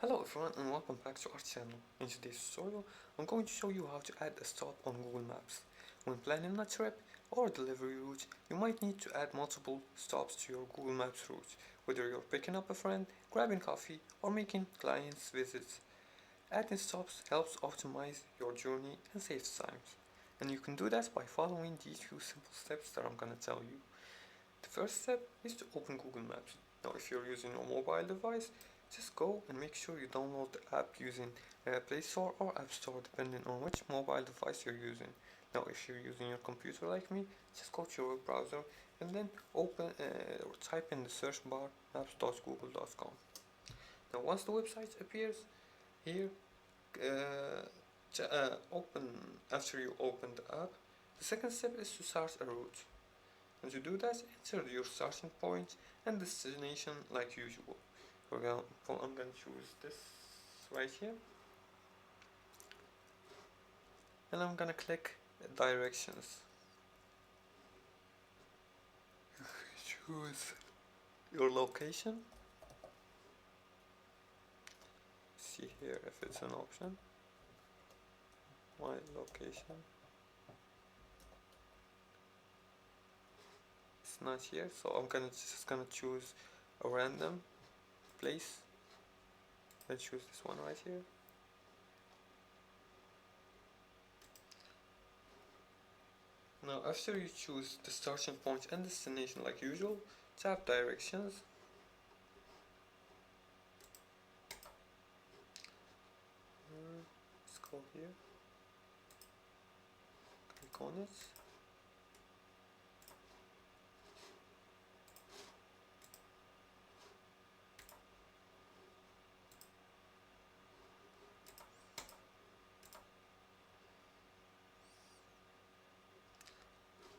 Hello everyone and welcome back to our channel. In today's tutorial, I'm going to show you how to add a stop on Google Maps. When planning a trip or delivery route, you might need to add multiple stops to your Google Maps route, whether you're picking up a friend, grabbing coffee, or making clients visits. Adding stops helps optimize your journey and saves time. And you can do that by following these few simple steps that I'm gonna tell you. The first step is to open Google Maps. Now if you're using your mobile device, just go and make sure you download the app using Play Store or App Store depending on which mobile device you're using. Now if you're using your computer like me, just go to your web browser and then or type in the search bar maps.google.com. Now once the website appears here, open after you open the app, the second step is to start a route. And to do that, enter your starting point and destination like usual. For example, I'm going to choose this right here. And I'm going to click directions. Choose your location. See here if it's an option. My location. It's not here, so I'm just gonna choose a random place. Let's choose this one right here. Now after you choose the starting point and destination like usual, tap directions. Let's go here. Click on it.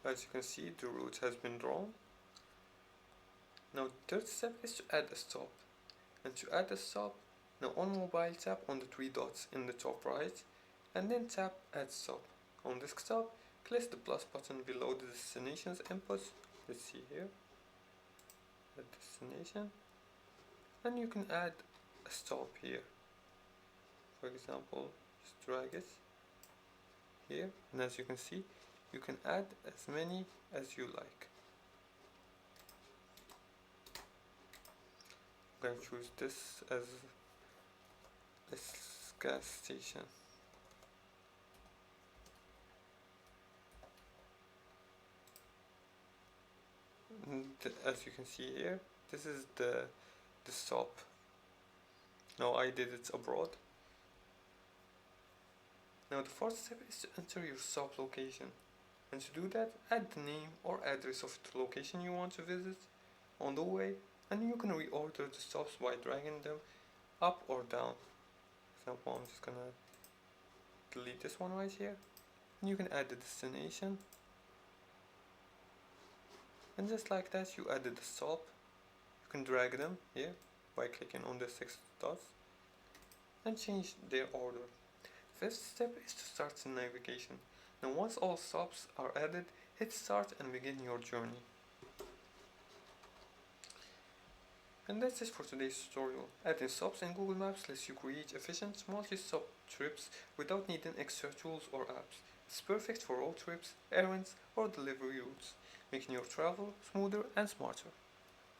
As you can see, the route has been drawn. Now the third step is to add a stop. And to add a stop, now on mobile tap on the three dots in the top right and then tap add stop. On desktop, click the plus button below the destination's input. Let's see here, the destination, and you can add a stop here. For example, just drag it here, and as you can see, you can add as many as you like. I'm going to choose this as this gas station. And as you can see here, this is the stop. Now I did it abroad. Now the fourth step is to enter your stop location. And to do that, add the name or address of the location you want to visit on the way, and you can reorder the stops by dragging them up or down. For example, I'm just gonna delete this one right here, and you can add the destination, and just like that you added the stop. You can drag them here by clicking on the 6 dots and change their order. Fifth step is to start the navigation. Now once all stops are added, hit start and begin your journey. And that's it for today's tutorial. Adding stops in Google Maps lets you create efficient multi-stop trips without needing extra tools or apps. It's perfect for road trips, errands or delivery routes, making your travel smoother and smarter.